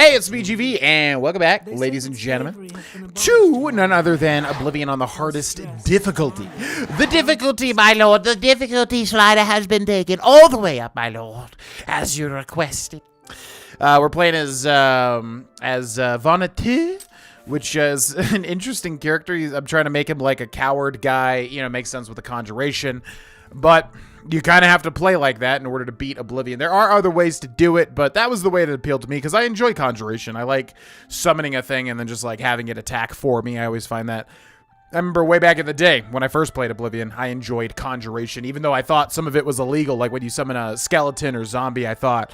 Hey, it's BGV, and welcome back, ladies and gentlemen, to none other than Oblivion on the hardest difficulty. The difficulty, my lord, the difficulty slider has been taken all the way up, my lord, as you requested. We're playing as Varon, which is an interesting character. I'm trying to make him like a coward guy, you know, makes sense with the conjuration, but you kind of have to play like that in order to beat Oblivion. There are other ways to do it, but that was the way that appealed to me because I enjoy conjuration. I like summoning a thing and then just like having it attack for me. I always find that. I remember way back in the day when I first played Oblivion, I enjoyed conjuration, even though I thought some of it was illegal. Like when you summon a skeleton or zombie, I thought,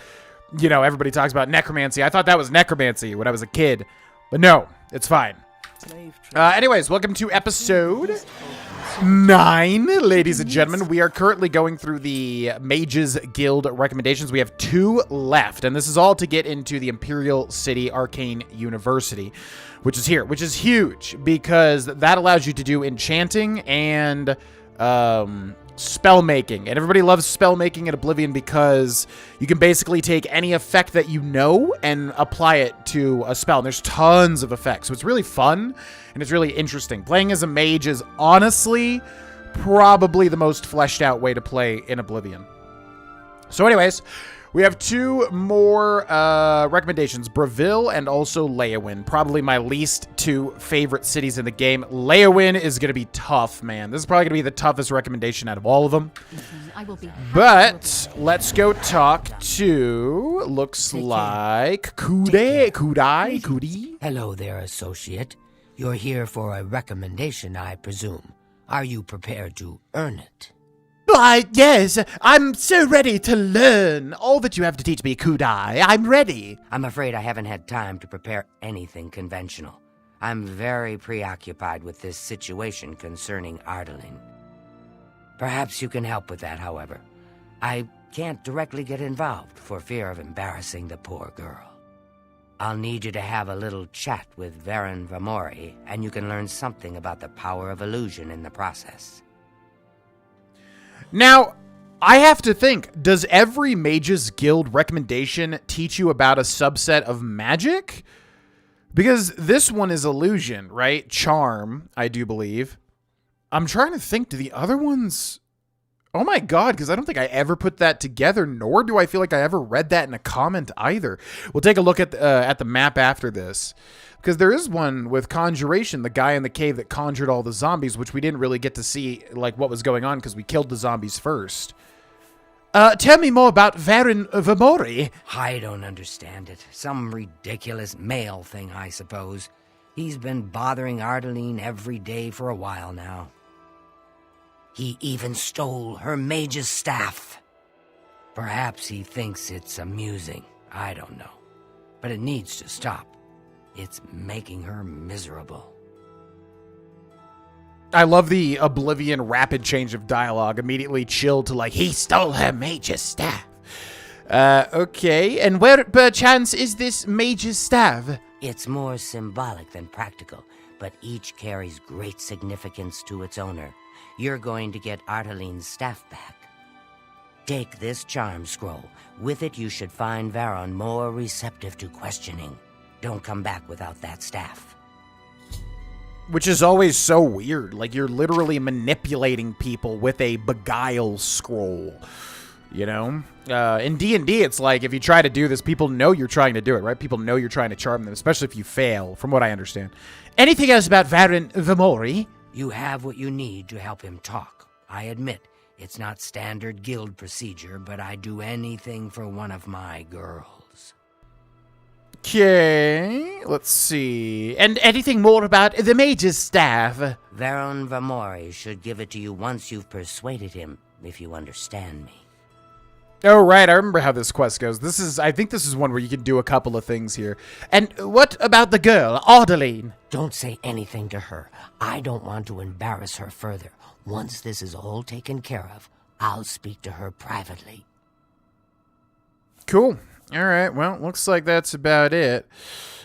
you know, everybody talks about necromancy. I thought that was necromancy when I was a kid, but no, it's fine. Anyways, welcome to episode 9, ladies and gentlemen. We are currently going through the Mages Guild recommendations. We have 2 left, and this is all to get into the Imperial City Arcane University, which is here, which is huge because that allows you to do enchanting and spell making. And everybody loves spell making at Oblivion because you can basically take any effect that you know and apply it to a spell. And there's tons of effects. So it's really fun and it's really interesting. Playing as a mage is honestly probably the most fleshed out way to play in Oblivion. So anyways, we have 2 more recommendations, Bravil and also Leyawiin. Probably my least 2 favorite cities in the game. Leyawiin is going to be tough, man. This is probably going to be the toughest recommendation out of all of them. But let's go talk to, looks like, Kudai. Hello there, associate. You're here for a recommendation, I presume. Are you prepared to earn it? Why, yes, I'm so ready to learn all that you have to teach me, Kudai. I'm ready. I'm afraid I haven't had time to prepare anything conventional. I'm very preoccupied with this situation concerning Ardaline. Perhaps you can help with that, however. I can't directly get involved for fear of embarrassing the poor girl. I'll need you to have a little chat with Varon Vamori, and you can learn something about the power of illusion in the process. Now, I have to think, does every Mages Guild recommendation teach you about a subset of magic? Because this one is illusion, right? Charm, I do believe. I'm trying to think, do the other ones... Oh my god, because I don't think I ever put that together, nor do I feel like I ever read that in a comment either. We'll take a look at the map after this. Because there is one with conjuration, the guy in the cave that conjured all the zombies, which we didn't really get to see like what was going on because we killed the zombies first. Tell me more about Varon Vamori. I don't understand it. Some ridiculous male thing, I suppose. He's been bothering Ardaline every day for a while now. He even stole her mage's staff. Perhaps he thinks it's amusing. I don't know. But it needs to stop. It's making her miserable. I love the Oblivion rapid change of dialogue. Immediately chilled to like, he stole her mage's staff. Okay, and where perchance is this mage's staff? It's more symbolic than practical, but each carries great significance to its owner. You're going to get Ardaline's staff back. Take this charm scroll. With it, you should find Varon more receptive to questioning. Don't come back without that staff. Which is always so weird. Like, you're literally manipulating people with a beguile scroll. You know? In D&D, it's like, if you try to do this, people know you're trying to do it, right? People know you're trying to charm them, especially if you fail, from what I understand. Anything else about Varon Vamori? You have what you need to help him talk. I admit, it's not standard guild procedure, but I'd do anything for one of my girls. Okay, let's see. And anything more about the mage's staff? Varon Vamori should give it to you once you've persuaded him, if you understand me. Oh, right, I remember how this quest goes. I think this is one where you can do a couple of things here. And what about the girl, Ardaline? Don't say anything to her. I don't want to embarrass her further. Once this is all taken care of, I'll speak to her privately. Cool. All right, well, looks like that's about it.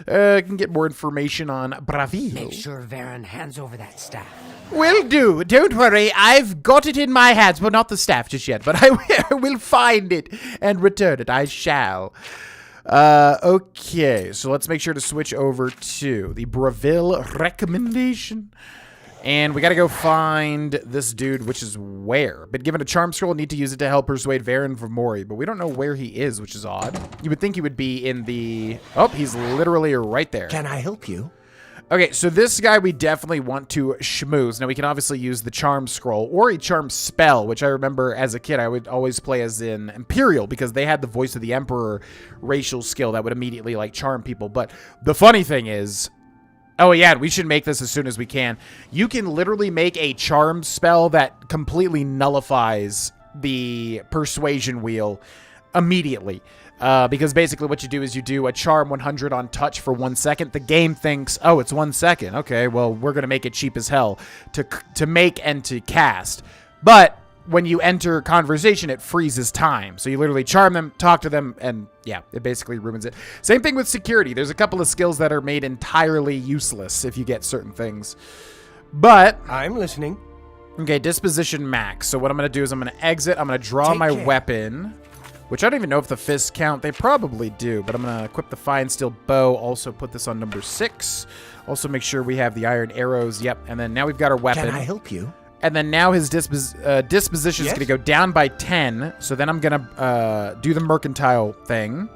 I can get more information on Bravil. Make sure Varon hands over that staff. Will do. Don't worry. I've got it in my hands. Well, not the staff just yet, but I will find it and return it. I shall. Okay, so let's make sure to switch over to the Bravil recommendation. And we got to go find this dude, which is where? Been given a charm scroll, need to use it to help persuade Varon Vamori, but we don't know where he is, which is odd. You would think he would be in the... Oh, he's literally right there. Can I help you? Okay, so this guy we definitely want to schmooze. Now, we can obviously use the charm scroll or a charm spell, which I remember as a kid I would always play as in Imperial because they had the voice of the Emperor racial skill that would immediately, like, charm people. But the funny thing is... Oh, yeah, we should make this as soon as we can. You can literally make a charm spell that completely nullifies the persuasion wheel immediately. Because basically what you do is you do a charm 100 on touch for 1 second. The game thinks, oh, it's 1 second. Okay, well, we're going to make it cheap as hell to make and to cast. But when you enter conversation, it freezes time. So you literally charm them, talk to them, and yeah, it basically ruins it. Same thing with security. There's a couple of skills that are made entirely useless if you get certain things. But... I'm listening. Okay, disposition max. So what I'm going to do is I'm going to exit. I'm going to draw my weapon, which I don't even know if the fists count. They probably do, but I'm going to equip the fine steel bow. Also put this on number 6. Also make sure we have the iron arrows. Yep, and then now we've got our weapon. Can I help you? And then now his disposition is going to go down by 10. So then I'm going to do the mercantile thing,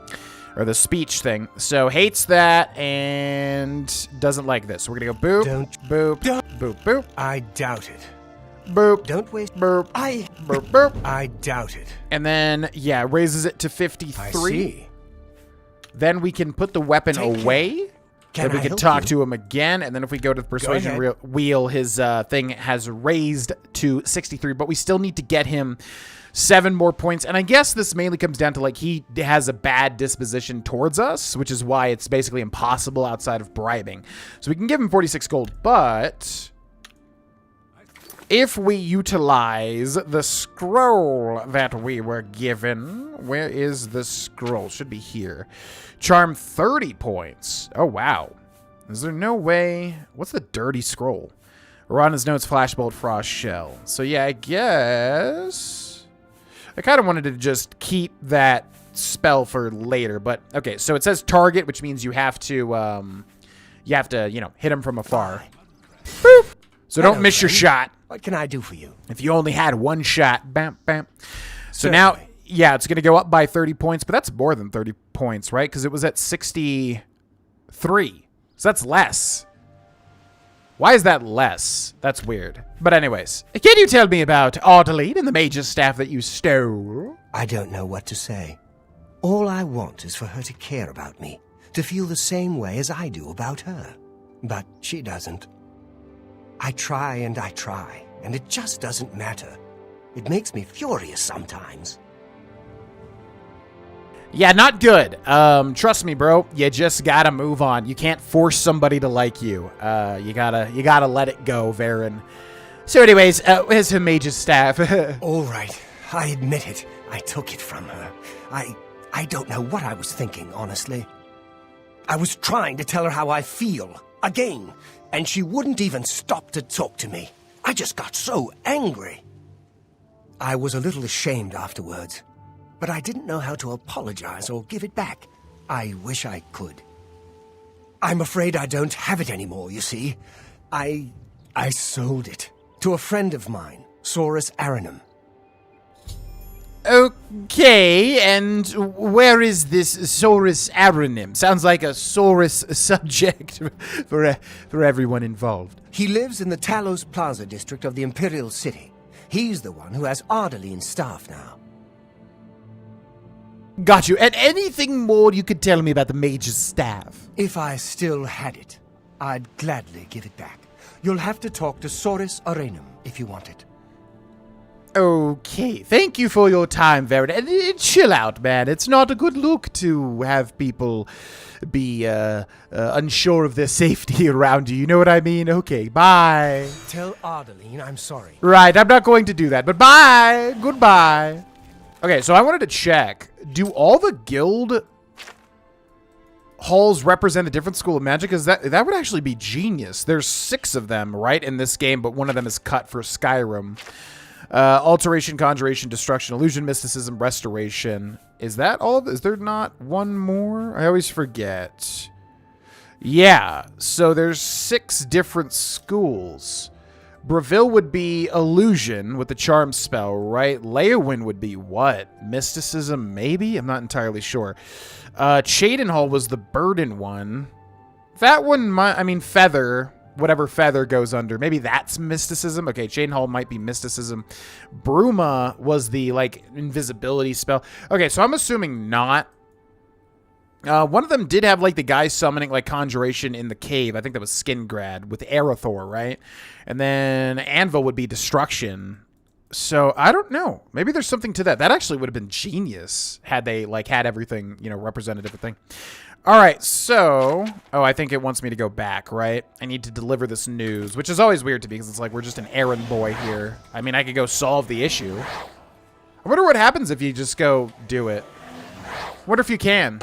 or the speech thing. So hates that and doesn't like this. So we're going to go boop, boop, boop, boop. I doubt it. Boop. Don't waste. Boop. Boop, boop. I doubt it. And then, yeah, raises it to 53. I see. Then we can put the weapon away. Then we can talk to him again, and then if we go to the persuasion wheel, his thing has raised to 63, but we still need to get him 7 more points. And I guess this mainly comes down to, like, he has a bad disposition towards us, which is why it's basically impossible outside of bribing. So we can give him 46 gold, but if we utilize the scroll that we were given, where is the scroll? Should be here. Charm 30 points. Oh, wow. Is there no way? What's the dirty scroll? Rana's notes, flashbolt, frost shell. So, yeah, I guess I kind of wanted to just keep that spell for later. But, okay, so it says target, which means you have to, you know, hit him from afar. Boop. So don't miss your shot. What can I do for you? If you only had one shot. Bam, bam. So now... Yeah, it's going to go up by 30 points, but that's more than 30 points, right? Because it was at 63. So that's less. Why is that less? That's weird. But anyways, can you tell me about Ardeline and the mage's staff that you stole? I don't know what to say. All I want is for her to care about me, to feel the same way as I do about her. But she doesn't. I try, and it just doesn't matter. It makes me furious sometimes. Yeah, not good. Trust me, bro. You just gotta move on. You can't force somebody to like you. You gotta let it go, Varon. So anyways, here's her mage's staff. All right. I admit it. I took it from her. I don't know what I was thinking, honestly. I was trying to tell her how I feel, again, and she wouldn't even stop to talk to me. I just got so angry. I was a little ashamed afterwards. But I didn't know how to apologize or give it back. I wish I could. I'm afraid I don't have it anymore, you see. I sold it to a friend of mine, Saurus Aranum. Okay, and where is this Saurus Aranum? Sounds like a Saurus subject for everyone involved. He lives in the Talos Plaza district of the Imperial City. He's the one who has Ardaline's staff now. Got you. And anything more you could tell me about the mage's staff? If I still had it, I'd gladly give it back. You'll have to talk to Saurus Aranum if you want it. Okay. Thank you for your time, Varon. And chill out, man. It's not a good look to have people be unsure of their safety around you. You know what I mean? Okay, bye. Tell Ardaline I'm sorry. Right, I'm not going to do that. But bye. Goodbye. Okay, so I wanted to check. Do all the guild halls represent a different school of magic? Because that would actually be genius. There's 6 of them, right, in this game, but one of them is cut for Skyrim. Alteration, Conjuration, Destruction, Illusion, Mysticism, Restoration. Is that all of it? Is there not one more? I always forget. Yeah, so there's 6 different schools. Bravil would be illusion with the charm spell, right? Leyawiin would be what? Mysticism, maybe? I'm not entirely sure. Cheydinhal was the burden one. That one, I mean, feather, whatever feather goes under. Maybe that's mysticism. Okay, Cheydinhal might be mysticism. Bruma was the, like, invisibility spell. Okay, so I'm assuming not. One of them did have, like, the guy summoning, like, conjuration in the cave. I think that was Skingrad with Arathor, right? And then Anvil would be destruction. So, I don't know. Maybe there's something to that. That actually would have been genius had they, like, had everything, you know, represent a different thing. All right, so... Oh, I think it wants me to go back, right? I need to deliver this news, which is always weird to me because it's like we're just an errand boy here. I mean, I could go solve the issue. I wonder what happens if you just go do it. I wonder if you can.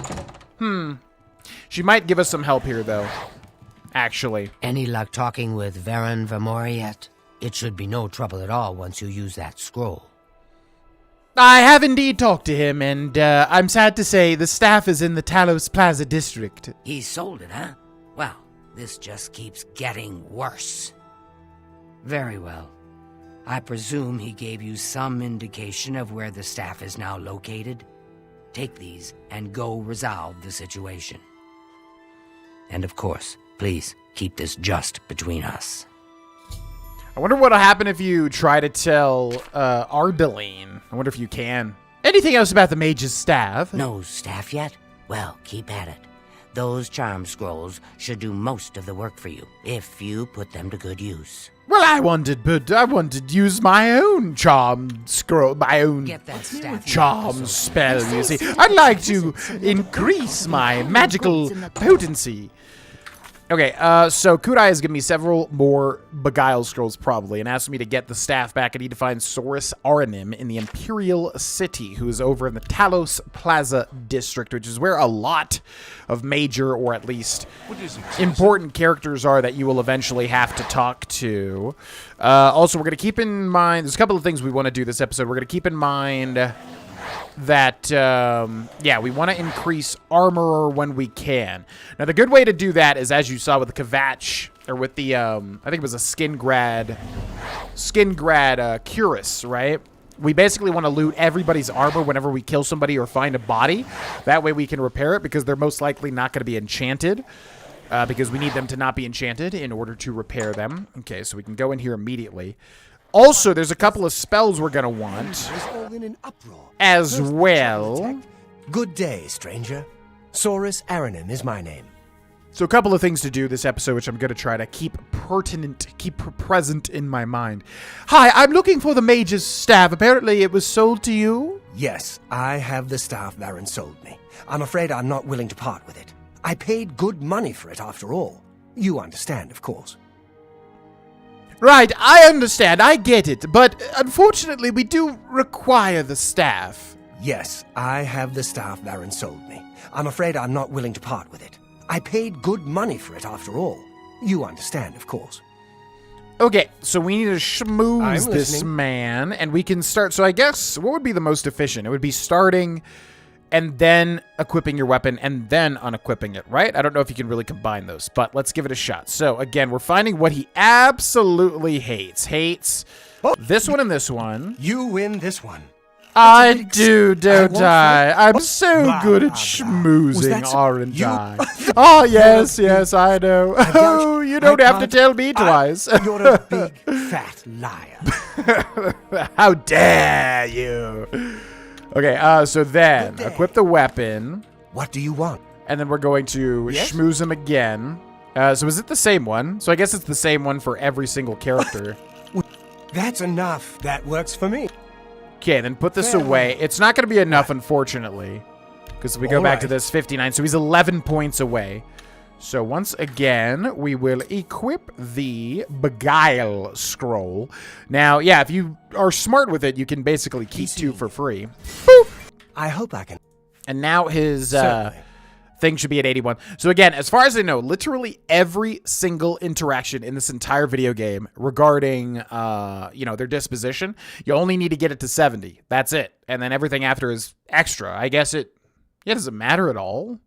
She might give us some help here, though. Actually. Any luck talking with Varon Vamori yet? It should be no trouble at all once you use that scroll. I have indeed talked to him, and I'm sad to say the staff is in the Talos Plaza district. He sold it, huh? Well, this just keeps getting worse. Very well. I presume he gave you some indication of where the staff is now located? Take these and go resolve the situation. And of course, please keep this just between us. I wonder what'll happen if you try to tell Ardaline. I wonder if you can. Anything else about the mage's staff? No staff yet? Well, keep at it. Those charm scrolls should do most of the work for you, if you put them to good use. Well, I wanted to use my own charm scroll, my own Get that staff charm spell, you see. I'd like to increase my magical potency. Okay, so Kudai has given me several more Beguile scrolls, probably, and asked me to get the staff back. I need to find Saurus Aranim in the Imperial City, who is over in the Talos Plaza district, which is where a lot of major, or at least important characters are that you will eventually have to talk to. Also, we're going to keep in mind, there's a couple of things we want to do this episode. We're going to keep in mind that, yeah, we want to increase armor when we can. Now, the good way to do that is, as you saw with the Kvatch, or with the, I think it was a Skingrad Cuirass, right? We basically want to loot everybody's armor whenever we kill somebody or find a body. That way we can repair it, because they're most likely not going to be enchanted. Because we need them to not be enchanted in order to repair them. Okay, so we can go in here immediately. Also, there's a couple of spells we're going to want as well. Good day, stranger. Saurus Aranim is my name. So a couple of things to do this episode, which I'm going to try to keep present in my mind. Hi, I'm looking for the mage's staff. Apparently it was sold to you? Yes, I have the staff Varon sold me. I'm afraid I'm not willing to part with it. I paid good money for it after all. You understand, of course. Right, I understand, I get it, but unfortunately we do require the staff. Yes, I have the staff Varon sold me. I'm afraid I'm not willing to part with it. I paid good money for it after all. You understand, of course. Okay, so we need to schmooze I'm this listening. man, and we can start. So I guess, what would be the most efficient? It would be starting and then equipping your weapon and then unequipping it, right? I don't know if you can really combine those, but let's give it a shot. So again, we're finding what he absolutely hates. This one and this one. You win this one. I do, don't I? I'm What? so Blah, good at blah, blah. Was schmoozing, that so- aren't you- I? Oh, yes, yes, I know. Oh, you don't have to tell me twice. You're a big, fat liar. How dare you? Okay, so then, Good day. equip the weapon, What do you want? and then we're going to Yes? schmooze him again. So is it the same one? So I guess it's the same one for every single character. That's enough. That works for me. Okay, then put this Fair away. enough. It's not going to be enough, unfortunately, because we go All back to right. this 59. So he's 11 points away. So once again, we will equip the Beguile scroll. Now, yeah, if you are smart with it, you can basically keep 2 for free. Boop! I hope I can. And now his Certainly. thing should be at 81. So again, as far as I know, literally every single interaction in this entire video game regarding, their disposition, you only need to get it to 70. That's it. And then everything after is extra. I guess does it matter at all?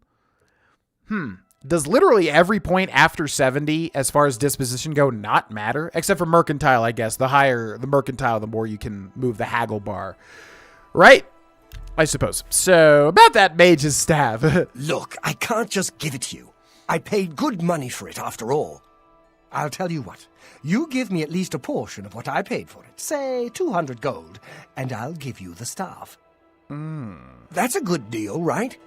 Does literally every point after 70, as far as disposition go, not matter? Except for mercantile, I guess. The higher the mercantile, the more you can move the haggle bar. Right? I suppose. So, about that mage's staff. Look, I can't just give it to you. I paid good money for it, after all. I'll tell you what. You give me at least a portion of what I paid for it. Say 200 gold, and I'll give you the staff. That's a good deal, right?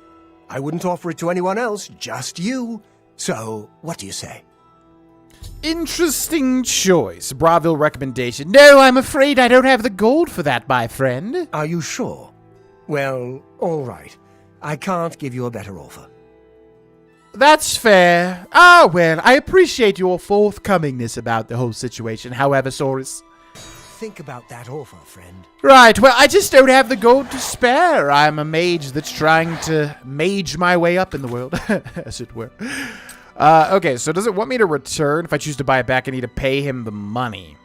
I wouldn't offer it to anyone else, just you. So, what do you say? Interesting choice. Bravil recommendation. No, I'm afraid I don't have the gold for that, my friend. Are you sure? Well, all right. I can't give you a better offer. That's fair. Ah, well, I appreciate your forthcomingness about the whole situation, however, Saurus. Think about that offer, friend. Right, well, I just don't have the gold to spare. I'm a mage that's trying to mage my way up in the world, as it were. Okay, so does it want me to return? If I choose to buy it back, I need to pay him the money.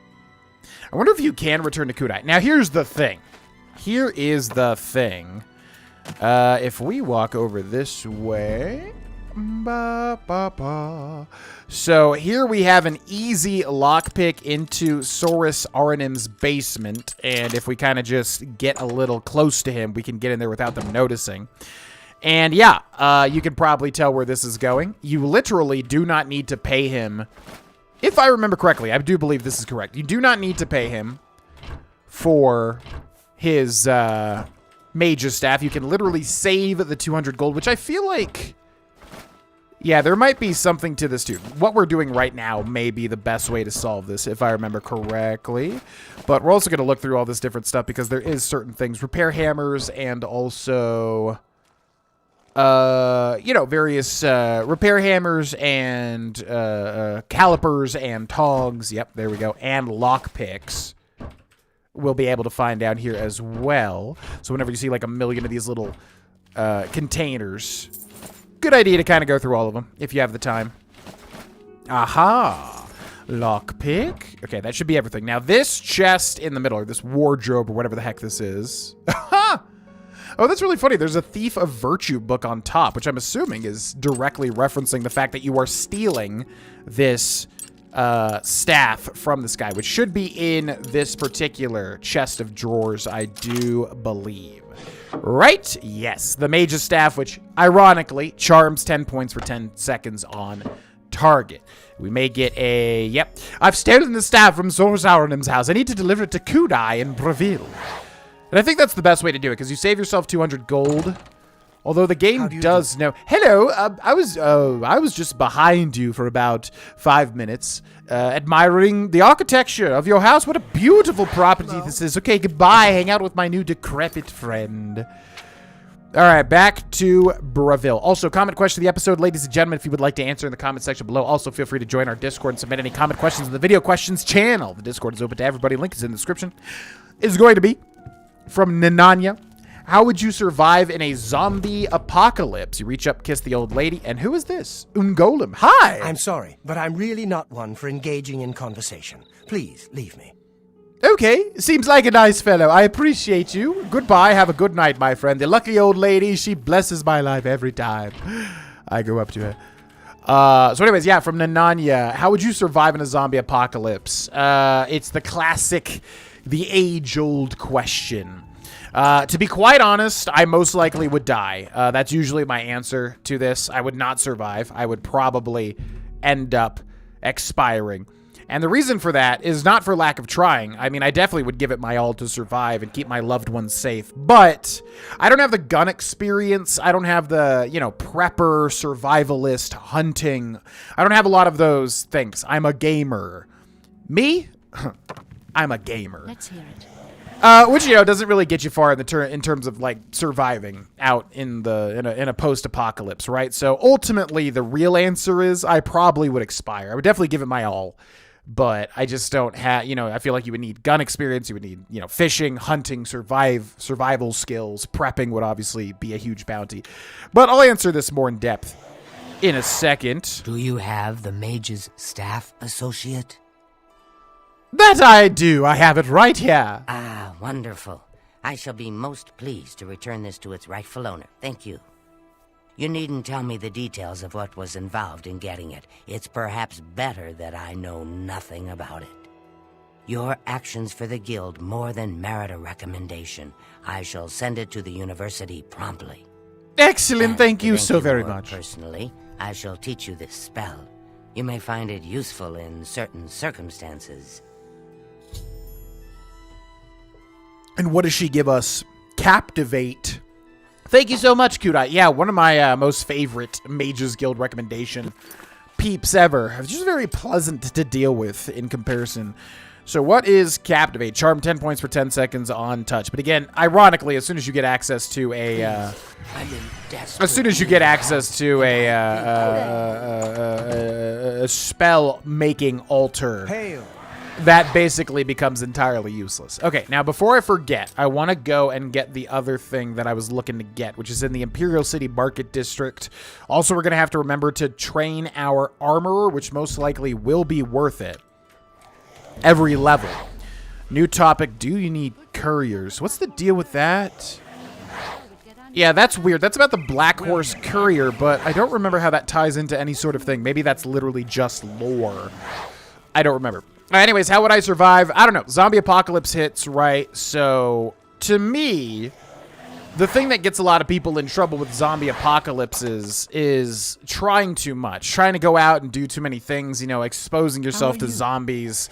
I wonder if you can return to Kudai. Now, here's the thing. Here is the thing. If we walk over this way... So here we have an easy lockpick into Saurus Arnim's basement, and if we kind of just get a little close to him, we can get in there without them noticing. And yeah, you can probably tell where this is going. You literally do not need to pay him. If I remember correctly, I do believe this is correct. You do not need to pay him for his mage's staff. You can literally save the 200 gold, which I feel like... Yeah, there might be something to this too. What we're doing right now may be the best way to solve this, if I remember correctly. But we're also going to look through all this different stuff because there is certain things. Repair hammers and also, various repair hammers and calipers and tongs. Yep, there we go. And lockpicks we'll be able to find down here as well. So whenever you see like a million of these little containers... Good idea to kind of go through all of them, if you have the time. Aha! Lockpick. Okay, that should be everything. Now, this chest in the middle, or this wardrobe, or whatever the heck this is. Aha! Oh, that's really funny. There's a Thief of Virtue book on top, which I'm assuming is directly referencing the fact that you are stealing this staff from this guy, which should be in this particular chest of drawers, I do believe. Right? Yes. The Mage's Staff, which, ironically, charms 10 points for 10 seconds on target. We may get a... Yep. I've stolen the staff from Zorzaurenim's house. I need to deliver it to Kudai in Bravil. And I think that's the best way to do it, because you save yourself 200 gold. Although the game does know... Hello, I was just behind you for about 5 minutes, admiring the architecture of your house. What a beautiful property this is. Okay, goodbye. Hang out with my new decrepit friend. All right, back to Bravil. Also, comment question of the episode, ladies and gentlemen, if you would like to answer in the comment section below. Also, feel free to join our Discord and submit any comment questions in the video questions channel. The Discord is open to everybody. Link is in the description. It's going to be from Nananya. How would you survive in a zombie apocalypse? You reach up, kiss the old lady, and who is this? Ungolem. Hi! I'm sorry, but I'm really not one for engaging in conversation. Please, leave me. Okay, seems like a nice fellow. I appreciate you. Goodbye, have a good night, my friend. The lucky old lady, she blesses my life every time I go up to her. So anyways, yeah, from Nananya, how would you survive in a zombie apocalypse? It's the classic, the age-old question. To be quite honest, I most likely would die. That's usually my answer to this. I would not survive. I would probably end up expiring. And the reason for that is not for lack of trying. I mean, I definitely would give it my all to survive and keep my loved ones safe. But I don't have the gun experience. I don't have the, prepper, survivalist, hunting. I don't have a lot of those things. I'm a gamer. Me? I'm a gamer. Let's hear it. Which doesn't really get you far in terms of like surviving out in a post-apocalypse, right? So ultimately, the real answer is I probably would expire. I would definitely give it my all, but I just don't have, I feel like you would need gun experience. You would need, fishing, hunting, survival skills. Prepping would obviously be a huge bounty. But I'll answer this more in depth in a second. Do you have the Mage's Staff Associate? That I do. I have it right here. Ah, wonderful. I shall be most pleased to return this to its rightful owner. Thank you. You needn't tell me the details of what was involved in getting it. It's perhaps better that I know nothing about it. Your actions for the Guild more than merit a recommendation. I shall send it to the university promptly. Excellent. And thank you to so very more much. Personally, I shall teach you this spell. You may find it useful in certain circumstances. And what does she give us? Captivate. Thank you so much, Kudai. Yeah, one of my most favorite Mages Guild recommendation peeps ever. It's just very pleasant to deal with in comparison. So what is Captivate? Charm 10 points for 10 seconds on touch. But again, ironically, as soon as you get access to a... a spell-making altar... Hail. That basically becomes entirely useless. Okay, now before I forget, I want to go and get the other thing that I was looking to get, which is in the Imperial City Market District. Also, we're going to have to remember to train our armorer, which most likely will be worth it. Every level. New topic, do you need couriers? What's the deal with that? Yeah, that's weird. That's about the Black Horse Courier, but I don't remember how that ties into any sort of thing. Maybe that's literally just lore. I don't remember. Anyways, how would I survive? I don't know. Zombie apocalypse hits, right? So, to me, the thing that gets a lot of people in trouble with zombie apocalypses is trying too much. Trying to go out and do too many things, exposing yourself to zombies.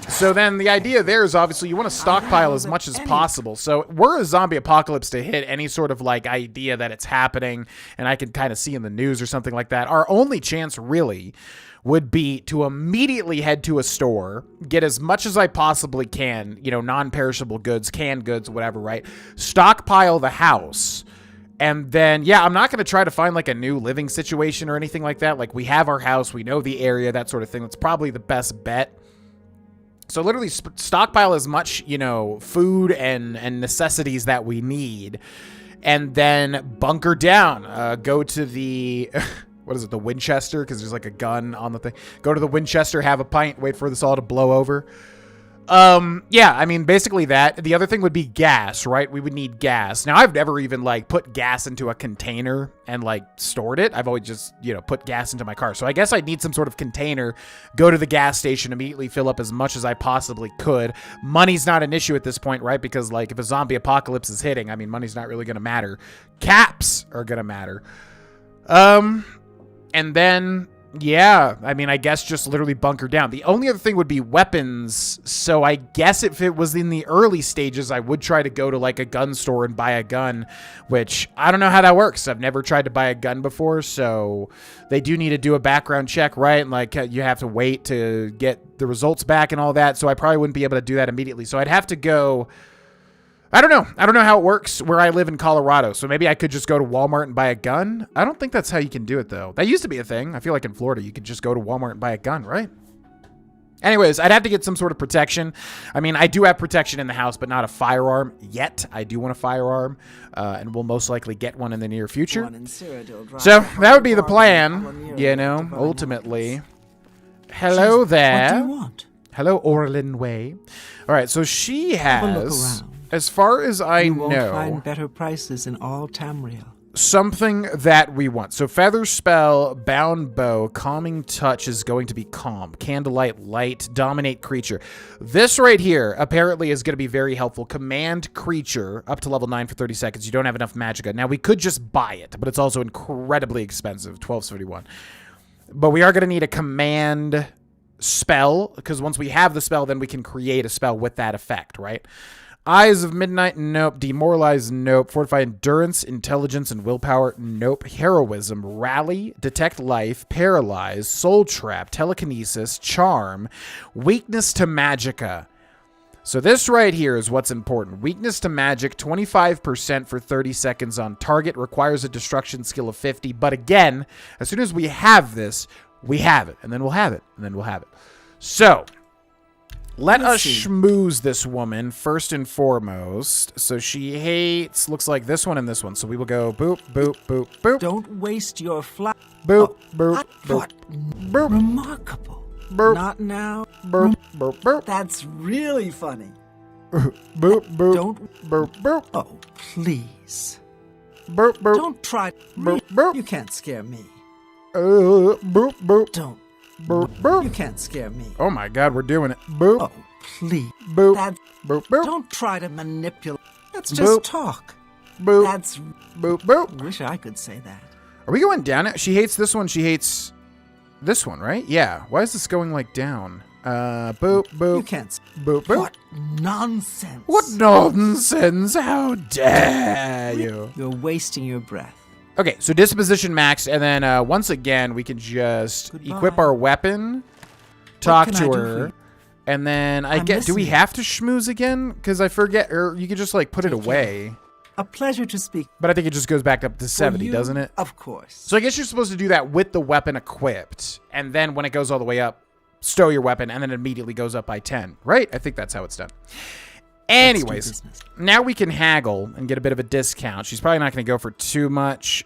So then the idea there is obviously you want to stockpile as much as possible. So were a zombie apocalypse to hit any sort of idea that it's happening, and I can kind of see in the news or something like that, our only chance really would be to immediately head to a store, get as much as I possibly can, non-perishable goods, canned goods, whatever, right? Stockpile the house. And then, yeah, I'm not going to try to find a new living situation or anything like that. We have our house, we know the area, that sort of thing. That's probably the best bet. So literally stockpile as much, food and necessities that we need. And then bunker down. Go to the... What is it, the Winchester? Because there's a gun on the thing. Go to the Winchester, have a pint, wait for this all to blow over. Yeah, I mean, basically that. The other thing would be gas, right? We would need gas. Now, I've never even, put gas into a container and, stored it. I've always just, put gas into my car. So I guess I'd need some sort of container, go to the gas station, immediately fill up as much as I possibly could. Money's not an issue at this point, right? Because, if a zombie apocalypse is hitting, I mean, money's not really going to matter. Caps are going to matter. And then, yeah, I mean, I guess just literally bunker down. The only other thing would be weapons. So I guess if it was in the early stages, I would try to go to a gun store and buy a gun, which I don't know how that works. I've never tried to buy a gun before. So they do need to do a background check, right? And you have to wait to get the results back and all that. So I probably wouldn't be able to do that immediately. So I'd have to go... I don't know. I don't know how it works where I live in Colorado. So maybe I could just go to Walmart and buy a gun. I don't think that's how you can do it, though. That used to be a thing. I feel like in Florida, you could just go to Walmart and buy a gun, right? Anyways, I'd have to get some sort of protection. I mean, I do have protection in the house, but not a firearm yet. I do want a firearm, and we'll most likely get one in the near future. So that would be the plan, ultimately. Hello there. What do you want? Hello, Orlin Way. All right, so she has... As far as I you know, won't find better prices in all Tamriel. Something that we want. So Feather Spell, Bound Bow, Calming Touch is going to be calm. Candlelight Light, Dominate Creature. This right here apparently is going to be very helpful. Command Creature up to level 9 for 30 seconds. You don't have enough Magicka. Now we could just buy it, but it's also incredibly expensive, 1271. But we are going to need a command spell, because once we have the spell, then we can create a spell with that effect, right? Eyes of Midnight, nope. Demoralize, nope. Fortify Endurance, Intelligence, and Willpower, nope. Heroism, Rally, Detect Life, Paralyze, Soul Trap, Telekinesis, Charm, Weakness to Magicka. So this right here is what's important. Weakness to Magic, 25% for 30 seconds on target, requires a destruction skill of 50. But again, as soon as we have this, we have it, and then we'll have it, and then we'll have it. So, let us see. schmooze this woman first and foremost. So she hates, looks like this one and this one. So we will go boop, boop, boop, boop. Don't waste your flower. Boop, boop, boop, What? boop, Remarkable. boop, Not now. boop, boop, boop, That's really funny. boop, boop, Don't. boop, boop, Oh, please. boop, boop, Don't try. boop, boop, You can't scare me. boop, boop, Don't. boop, You boop. can't scare me. Oh my God, we're doing it. Boop, Oh, please. boop, That's. boop, boop, Don't try to manipulate. Let's just Boop. talk. boop, That's. boop, boop. Wish I could say that. Are we going down? She hates this one. She hates this one, right? Yeah. Why is this going like down? Boop, boop, You can't. boop, boop. What nonsense. What nonsense! How dare you? You're wasting your breath. Okay, so disposition max, and then once again we can just Goodbye. equip our weapon, talk can to I do for her, you? and then I'm do we listening. have to schmooze again? Because I forget, or you could just like put it away. A pleasure to speak. But I think it just goes back up to 70, you, doesn't it? Of course. So I guess you're supposed to do that with the weapon equipped, and then when it goes all the way up, stow your weapon, and then it immediately goes up by 10, right? I think that's how it's done. Anyways, business. now we can haggle and get a bit of a discount. She's probably not going to go for too much.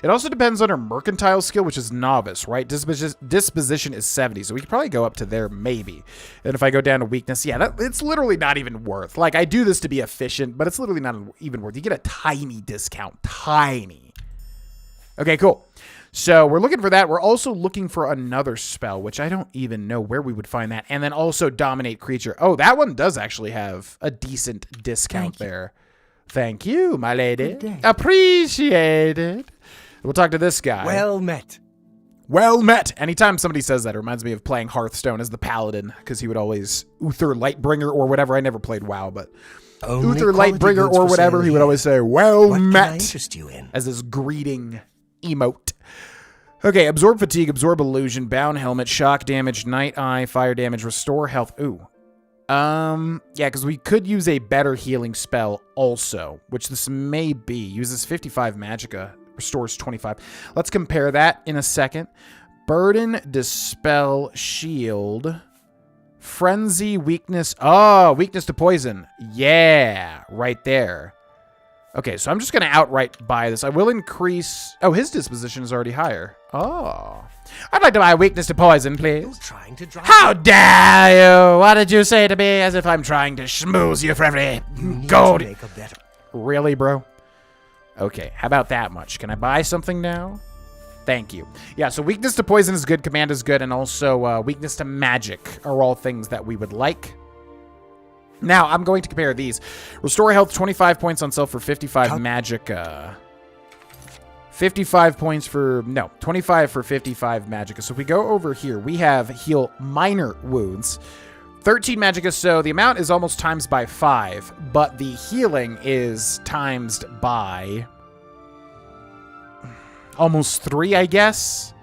It also depends on her mercantile skill, which is novice, right? Disposition is 70, so we could probably go up to there maybe. And if I go down to weakness, yeah, it's literally not even worth. Like, I do this to be efficient, but it's literally not even worth. You get a tiny discount. Tiny. Okay, cool. So we're looking for that. We're also looking for another spell, which I don't even know where we would find that. And then also dominate creature. Oh, that one does actually have a decent discount there. Thank you, my lady. Good day. Appreciate it. We'll talk to this guy. Well met. Well met. Anytime somebody says that, it reminds me of playing Hearthstone as the paladin, because he would always Uther Lightbringer or whatever. I never played WoW, but Only Uther quality Lightbringer goods or for whatever, sale he would here. always say, well What can I met, interest you in? as this greeting emote. Okay, absorb fatigue, absorb illusion, bound helmet, shock damage, night eye, fire damage, restore health. Ooh. Yeah, because we could use a better healing spell also, which this may be. Uses 55 magicka, restores 25. Let's compare that in a second. Burden, dispel, shield, frenzy, weakness. Oh, weakness to poison. Yeah, right there. Okay, so I'm just going to outright buy this. I will increase... Oh, his disposition is already higher. Oh. I'd like to buy weakness to poison, please. You're trying to drive How dare you? What did you say to me? As if I'm trying to schmooze you for every you need gold. to make a better. Really, bro? Okay, how about that much? Can I buy something now? Thank you. Yeah, so weakness to poison is good, command is good, and also weakness to magic are all things that we would like. Now, I'm going to compare these. Restore health, 25 points on self for 55 magicka. 55 points for... No, 25 for 55 magicka. So if we go over here, we have heal minor wounds. 13 magicka, so the amount is almost times by 5, but the healing is times by... almost 3, I guess.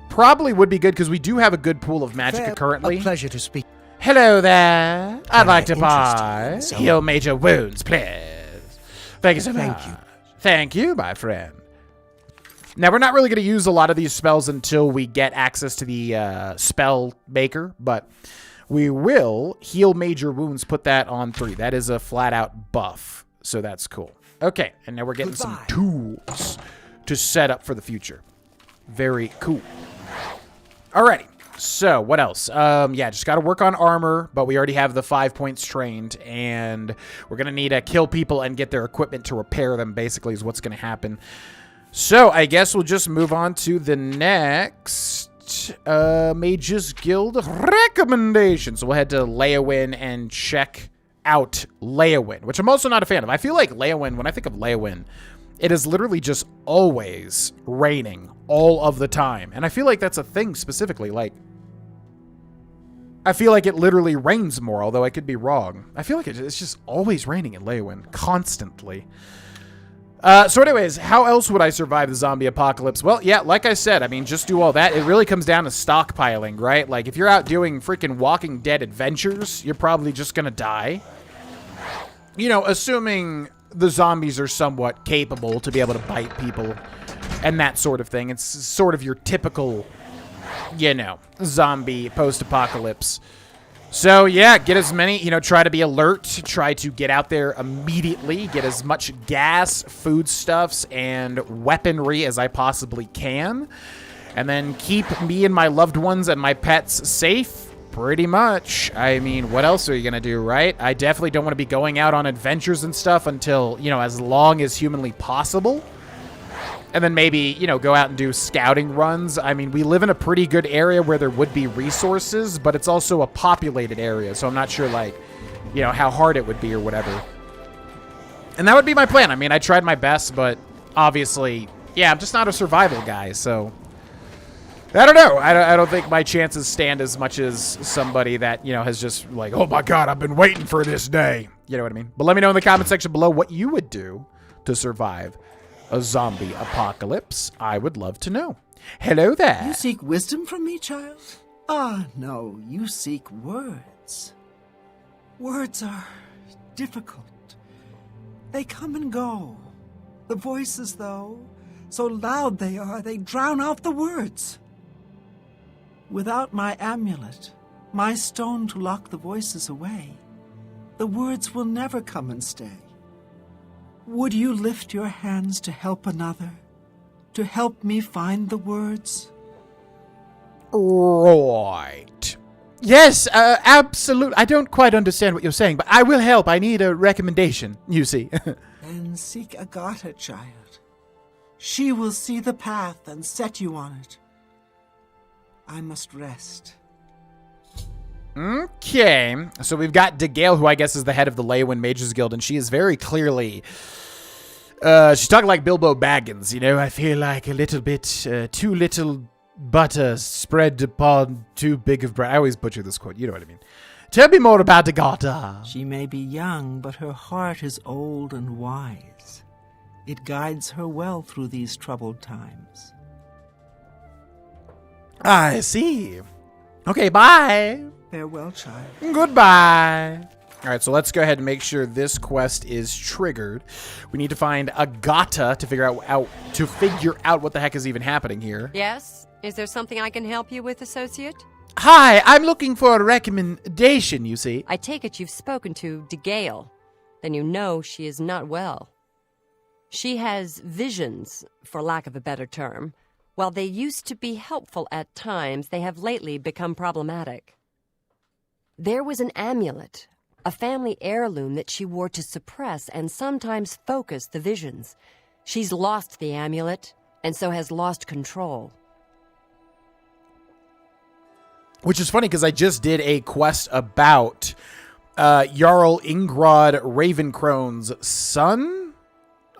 Probably would be good, because we do have a good pool of magicka Fair. currently. A pleasure to speak. Hello there. I'd like to I buy interest you in heal major wounds, please. Thank you so Thank much. you. Thank you, my friend. Now, we're not really going to use a lot of these spells until we get access to the spell maker, but we will heal major wounds, put that on 3. That is a flat-out buff, so that's cool. Okay, and now we're getting some Goodbye. tools to set up for the future. Very cool. Alrighty. So, what else? Yeah, just got to work on armor, but we already have the 5 points trained, and we're going to need to kill people and get their equipment to repair them, basically, is what's going to happen. So, I guess we'll just move on to the next Mages Guild recommendation. So, we'll head to Leyawiin and check out Leyawiin, which I'm also not a fan of. I feel like Leyawiin, when I think of Leyawiin, it is literally just always raining all of the time. And I feel like that's a thing specifically, like... I feel like it literally rains more, although I could be wrong. I feel like it's just always raining in Leyawiin, constantly. So anyways, how else would I survive the zombie apocalypse? Well, yeah, like I said, I mean, just do all that. It really comes down to stockpiling, right? Like, if you're out doing freaking Walking Dead adventures, you're probably just gonna die. You know, assuming the zombies are somewhat capable to be able to bite people and that sort of thing. It's sort of your typical you know, zombie post-apocalypse. So, yeah, get as many, you know, try to be alert, try to get out there immediately, get as much gas, foodstuffs, and weaponry as I possibly can, and then keep me and my loved ones and my pets safe. Pretty much. I mean, what else are you gonna do, right? I definitely don't want to be going out on adventures and stuff until, you know, as long as humanly possible. And then maybe, you know, go out and do scouting runs. I mean, we live in a pretty good area where there would be resources, but it's also a populated area, so I'm not sure, like, you know, how hard it would be or whatever. And that would be my plan. I mean, I tried my best, but obviously, yeah, I'm just not a survival guy, so I don't know. I don't think my chances stand as much as somebody that, you know, has just like, oh my god, I've been waiting for this day. You know what I mean? But let me know in the comment section below what you would do to survive a zombie apocalypse. I would love to know. Hello there. You seek wisdom from me, child? Ah, no, you seek words. Words are difficult. They come and go. The voices, though, so loud they are, they drown out the words. Without my amulet, my stone to lock the voices away, the words will never come and stay. Would you lift your hands to help another? To help me find the words? Right. Yes, absolutely. I don't quite understand what you're saying, but I will help. I need a recommendation, you see. Then seek Agata, child. She will see the path and set you on it. I must rest. Okay. So we've got DeGale, who I guess is the head of the Leyawiin Mages Guild, and she is very clearly... she's talking like Bilbo Baggins, you know? I feel like a little bit too little butter spread upon too big of bread. I always butcher this quote, you know what I mean. Tell me more about Agata. She may be young, but her heart is old and wise. It guides her well through these troubled times. I see. Okay, bye. Farewell, child. Goodbye. All right, so let's go ahead and make sure this quest is triggered. We need to find Agata to figure out what the heck is even happening here. Yes? Is there something I can help you with, associate? Hi, I'm looking for a recommendation, you see. I take it you've spoken to DeGale. Then you know she is not well. She has visions, for lack of a better term. While they used to be helpful at times, they have lately become problematic. There was an amulet, a family heirloom that she wore to suppress and sometimes focus the visions. She's lost the amulet, and so has lost control. Which is funny, because I just did a quest about Jarl Ingrod Ravencrone's son?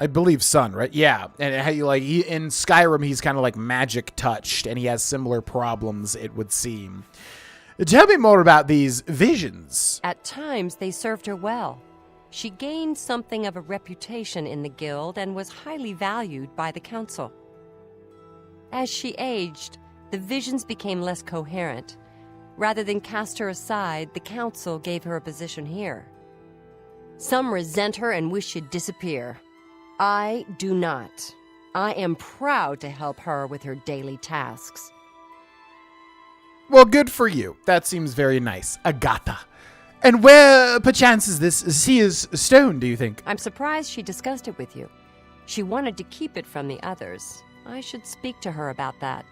I believe son, right? Yeah. And in Skyrim, he's kind of like magic touched, and he has similar problems, it would seem. Tell me more about these visions. At times, they served her well. She gained something of a reputation in the guild and was highly valued by the council. As she aged, the visions became less coherent. Rather than cast her aside, the council gave her a position here. Some resent her and wish she'd disappear. I do not. I am proud to help her with her daily tasks. Well, good for you. That seems very nice. Agata. And where, perchance, is this seer's stone, do you think? I'm surprised she discussed it with you. She wanted to keep it from the others. I should speak to her about that.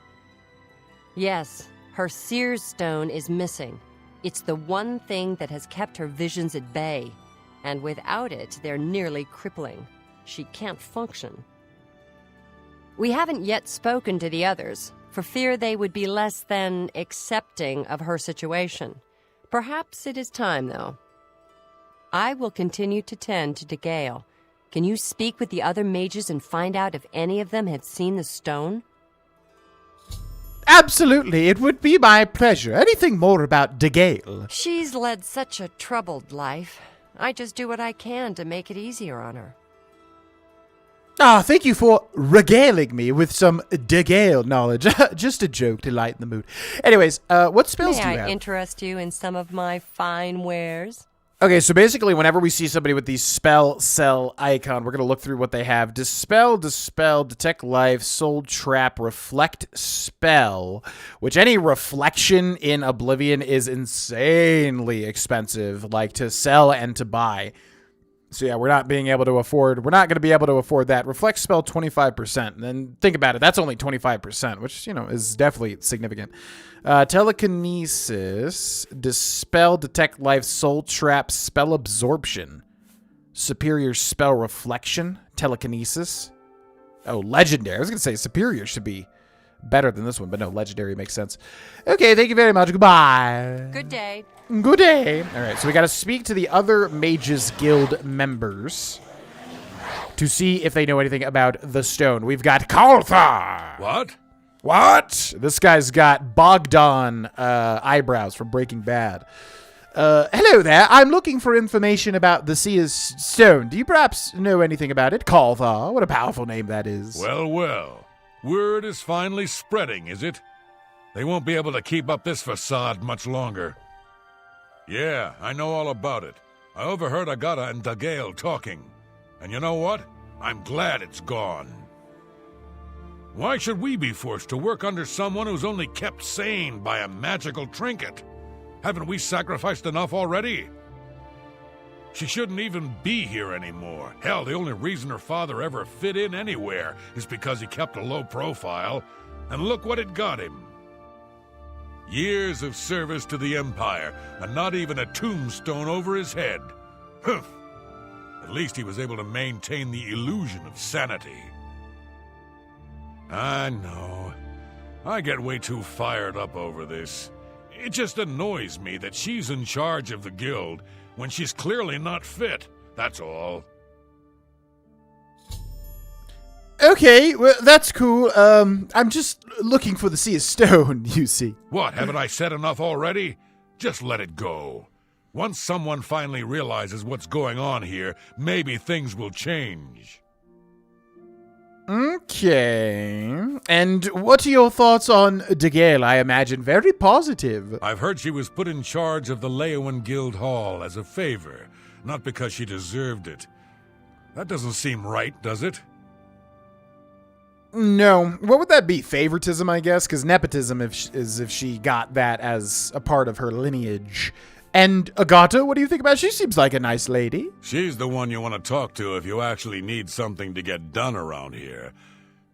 Yes, her seer's stone is missing. It's the one thing that has kept her visions at bay. And without it, they're nearly crippling. She can't function. We haven't yet spoken to the others, for fear they would be less than accepting of her situation. Perhaps it is time, though. I will continue to tend to DeGale. Can you speak with the other mages and find out if any of them have seen the stone? Absolutely, it would be my pleasure. Anything more about DeGale? She's led such a troubled life. I just do what I can to make it easier on her. Ah, thank you for regaling me with some DeGale knowledge. Just a joke to lighten the mood. Anyways, what spells do you May have? I interest you in some of my fine wares? Okay, so basically whenever we see somebody with the spell cell icon, we're going to look through what they have. Dispel, detect life, soul trap, reflect spell, which any reflection in Oblivion is insanely expensive, like to sell and to buy. So yeah, we're not going to be able to afford that. Reflect spell 25%. And then think about it, that's only 25%, which, you know, is definitely significant. Telekinesis, dispel, detect life, soul trap, spell absorption, superior spell reflection, telekinesis. Oh, legendary. I was going to say superior should be better than this one, but no, legendary makes sense. Okay, thank you very much. Goodbye. Good day. Good day. All right, so we got to speak to the other Mages Guild members to see if they know anything about the stone. We've got Karthar. What? This guy's got Bogdan eyebrows from Breaking Bad. Hello there. I'm looking for information about the Seer's stone. Do you perhaps know anything about it? Karthar. What a powerful name that is. Well, well. Word is finally spreading, is it? They won't be able to keep up this facade much longer. Yeah, I know all about it. I overheard Agata and Dagail talking. And you know what? I'm glad it's gone. Why should we be forced to work under someone who's only kept sane by a magical trinket? Haven't we sacrificed enough already? She shouldn't even be here anymore. Hell, the only reason her father ever fit in anywhere is because he kept a low profile. And look what it got him. Years of service to the Empire, and not even a tombstone over his head. Humph. At least he was able to maintain the illusion of sanity. I know. I get way too fired up over this. It just annoys me that she's in charge of the guild when she's clearly not fit, that's all. Okay, well, that's cool. I'm just looking for the Seer's stone, you see. What, haven't I said enough already? Just let it go. Once someone finally realizes what's going on here, maybe things will change. Okay. And what are your thoughts on Dagail? I imagine very positive. I've heard she was put in charge of the Leyawiin Guild Hall as a favor, not because she deserved it. That doesn't seem right, does it? No. What would that be? Favoritism, I guess? Because nepotism is if she got that as a part of her lineage. And Agata, what do you think about? She seems like a nice lady. She's the one you want to talk to if you actually need something to get done around here.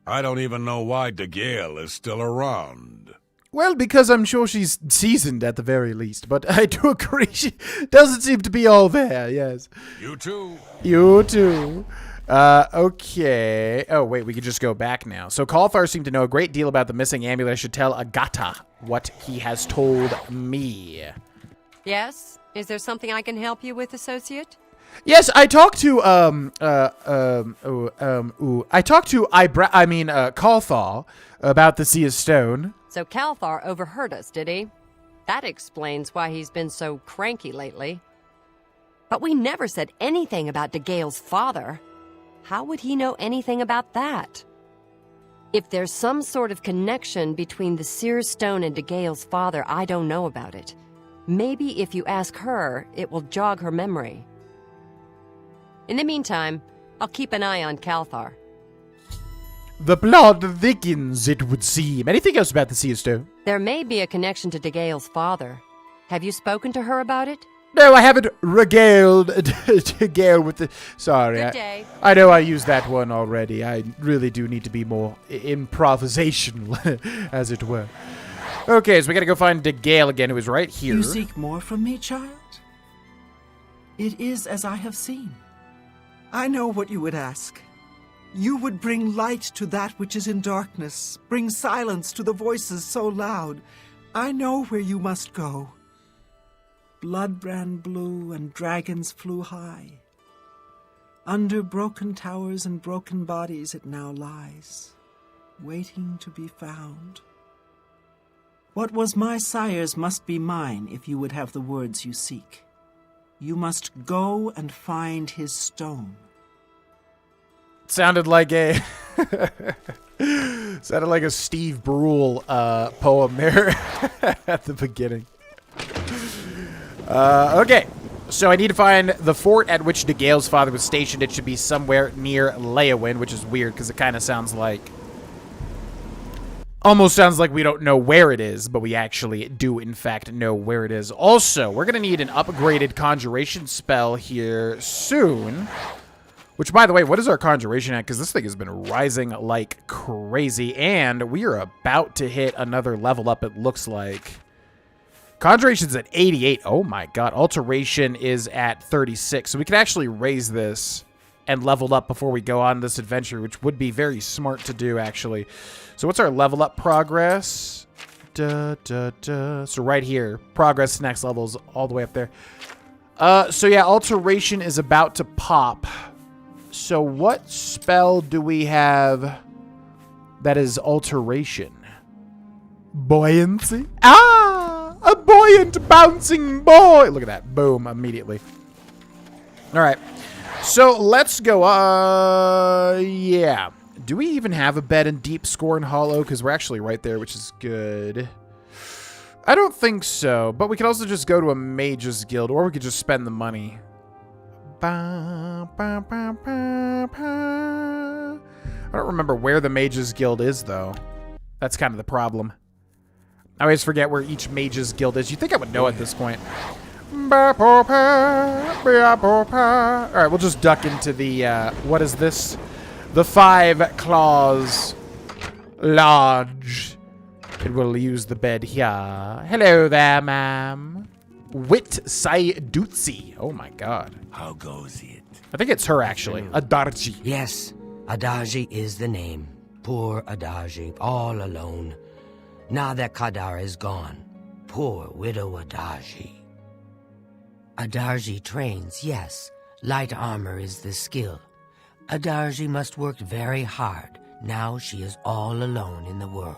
I don't even know why Dagail is still around. Well, because I'm sure she's seasoned at the very least, but I do agree she doesn't seem to be all there, yes. You too. You too. Okay. Oh, wait, we could just go back now. So Karthar seemed to know a great deal about the missing amulet. I should tell Agata what he has told me. Yes? Is there something I can help you with, associate? Yes, I talked to, Karthar about the Seer's stone. So Kalthar overheard us, did he? That explains why he's been so cranky lately. But we never said anything about Dagail's father. How would he know anything about that? If there's some sort of connection between the Seer's stone and Dagail's father, I don't know about it. Maybe if you ask her, it will jog her memory. In the meantime, I'll keep an eye on Kalthar. The plot thickens, it would seem. Anything else about the Seer's stone? There may be a connection to Dagail's father. Have you spoken to her about it? No, I haven't regaled Dagail with the... Sorry. Good day. I know I used that one already. I really do need to be more improvisational, as it were. Okay, so we gotta go find Dagail again, who is right here. You seek more from me, child? It is as I have seen. I know what you would ask. You would bring light to that which is in darkness, bring silence to the voices so loud. I know where you must go. Blood ran blue and dragons flew high. Under broken towers and broken bodies it now lies, waiting to be found. What was my sire's must be mine if you would have the words you seek. You must go and find his stone. Sounded like a Steve Brule poem there at the beginning. Okay, So I need to find the fort at which Dagale's father was stationed. It should be somewhere near Leyawiin, which is weird because it kind of sounds like... Almost sounds like we don't know where it is, but we actually do, in fact, know where it is. Also, we're going to need an upgraded conjuration spell here soon. Which, by the way, what is our conjuration at? Because this thing has been rising like crazy. And we are about to hit another level up, it looks like. Conjuration's at 88. Oh my god. Alteration is at 36. So we can actually raise this and level up before we go on this adventure, which would be very smart to do, actually. So what's our level up progress? So right here. Progress next levels all the way up there. So yeah, alteration is about to pop. So what spell do we have that is alteration? Buoyancy? Ah! A buoyant bouncing boy! Look at that. Boom. Immediately. Alright. So let's go. Yeah. Do we even have a bed in Deep Scorn Hollow? Because we're actually right there, which is good. I don't think so. But we could also just go to a Mages Guild. Or we could just spend the money. I don't remember where the Mages Guild is, though. That's kind of the problem. I always forget where each Mages Guild is. You'd think I would know at this point. Alright, we'll just duck into the, what is this? The 5 Claws Lodge. And we'll use the bed here. Hello there, ma'am. Wit Sai Dutsi. Oh my god. How goes it? I think it's her, actually. Adarji. Yes, Adaji is the name. Poor Adaji, all alone. Now that Kadar is gone, poor widow Adaji. Adarji trains, yes. Light armor is the skill. Adarji must work very hard. Now she is all alone in the world.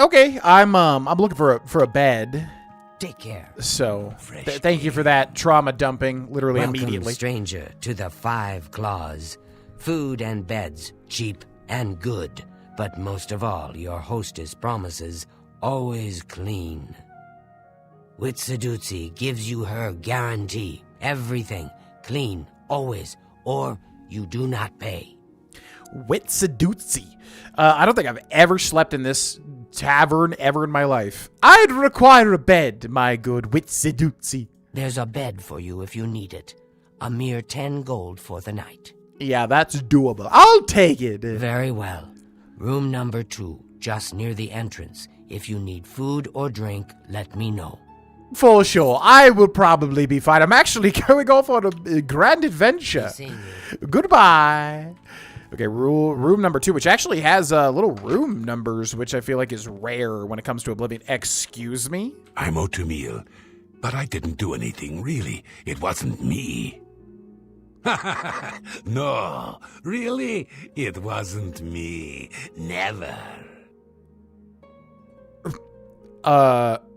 Okay, I'm looking for a bed. Take care. So, thank you for that trauma dumping, literally Welcome, immediately. stranger, to the 5 Claws. Food and beds, cheap and good. But most of all, your hostess promises always clean. Witsadutsi gives you her guarantee. Everything clean, always, or you do not pay. Witsadutsi. I don't think I've ever slept in this tavern ever in my life. I'd require a bed, my good Witsadutsi. There's a bed for you if you need it. A mere 10 gold for the night. Yeah, that's doable. I'll take it. Very well. Room number 2, just near the entrance. If you need food or drink, let me know. For sure. I will probably be fine. I'm actually going off on a grand adventure. Goodbye. Okay, room number 2, which actually has little room numbers, which I feel like is rare when it comes to Oblivion. Excuse me? I'm Otumil, but I didn't do anything, really. It wasn't me. No, really? It wasn't me. Never.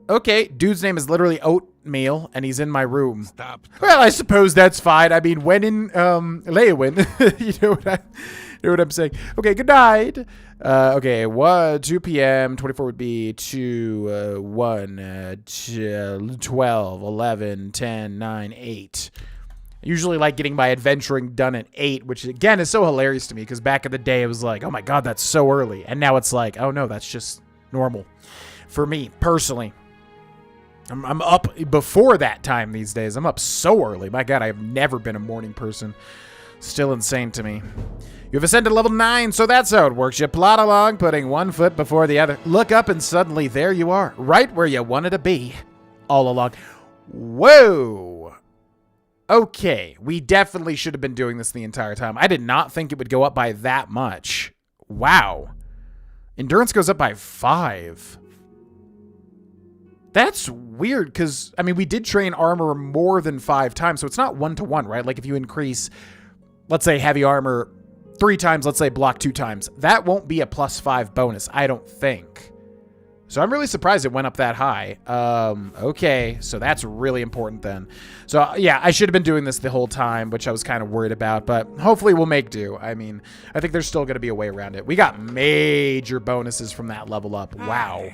Okay, dude's name is literally Oatmeal, and he's in my room. Stop. Well, I suppose that's fine. I mean, when in, Leyawiin, you know what I'm saying. Okay, good night. Okay, 2 p.m., 24 would be 2, 1, 12, 11, 10, 9, 8. I usually like getting my adventuring done at 8, which, again, is so hilarious to me, because back in the day, it was like, oh my god, that's so early. And now it's like, oh no, that's just normal. For me, personally. I'm up before that time these days. I'm up so early. My god, I have never been a morning person. Still insane to me. You have ascended to level 9, so that's how it works. You plod along, putting one foot before the other. Look up and suddenly there you are, right where you wanted to be all along. Whoa. Okay, we definitely should have been doing this the entire time. I did not think it would go up by that much. Wow. Endurance goes up by 5. That's weird, because, I mean, we did train armor more than 5 times, so it's not 1-to-1, right? Like, if you increase, let's say, heavy armor 3 times, let's say block 2 times, that won't be a +5 bonus, I don't think. So I'm really surprised it went up that high. Okay, so that's really important then. So, yeah, I should have been doing this the whole time, which I was kind of worried about, but hopefully we'll make do. I mean, I think there's still going to be a way around it. We got major bonuses from that level up. Wow.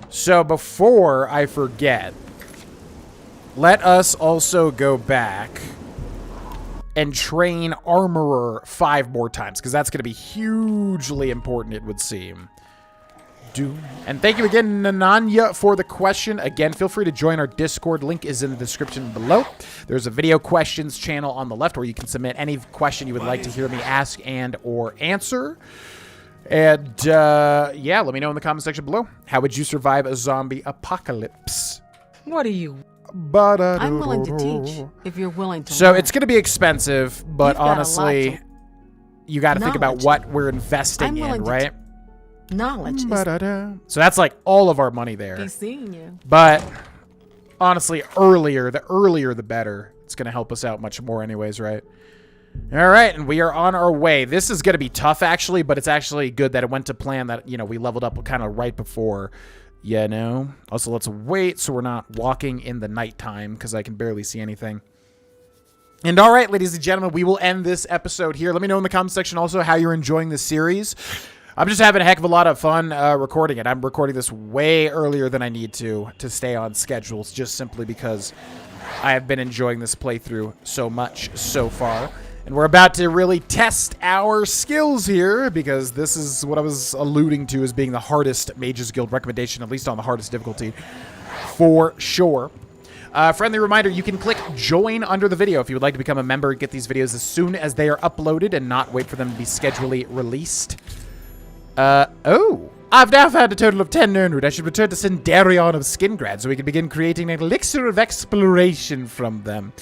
So before I forget, let us also go back and train Armorer 5 more times, because that's going to be hugely important, it would seem. And thank you again, Nananya, for the question. Again, feel free to join our Discord. Link is in the description below. There's a video questions channel on the left where you can submit any question you would like to hear me ask and or answer. And, yeah, let me know in the comment section below. How would you survive a zombie apocalypse? What are you? I'm willing to teach if you're willing to. So learn. it's going to be expensive, but You've got a lot honestly, to- you got to think about knowledge. what we're investing I'm willing in, to right? Knowledge is So that's like all of our money there. be seeing you. But honestly, the earlier the better. It's going to help us out much more anyways, right? All right, and we are on our way. This is going to be tough, actually, but it's actually good that it went to plan that, you know, we leveled up kind of right before, you know. Also, let's wait so we're not walking in the nighttime because I can barely see anything. And all right, ladies and gentlemen, we will end this episode here. Let me know in the comment section also how you're enjoying this series. I'm just having a heck of a lot of fun recording it. I'm recording this way earlier than I need to stay on schedules, just simply because I have been enjoying this playthrough so much so far. And we're about to really test our skills here, because this is what I was alluding to as being the hardest Mages Guild recommendation, at least on the hardest difficulty, for sure. Friendly reminder, you can click join under the video if you would like to become a member and get these videos as soon as they are uploaded and not wait for them to be schedually released. I've now found a total of 10 Nirnroot. I should return to Sindarion of Skingrad so we can begin creating an elixir of exploration from them.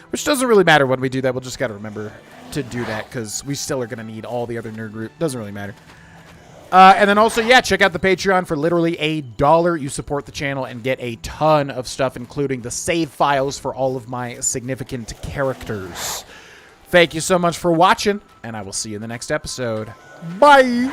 Which doesn't really matter when we do that. We'll just gotta remember to do that, because we still are gonna need all the other Nirnroot. Doesn't really matter. And then also, yeah, check out the Patreon for literally $1. You support the channel and get a ton of stuff, including the save files for all of my significant characters. Thank you so much for watching, and I will see you in the next episode. Bye!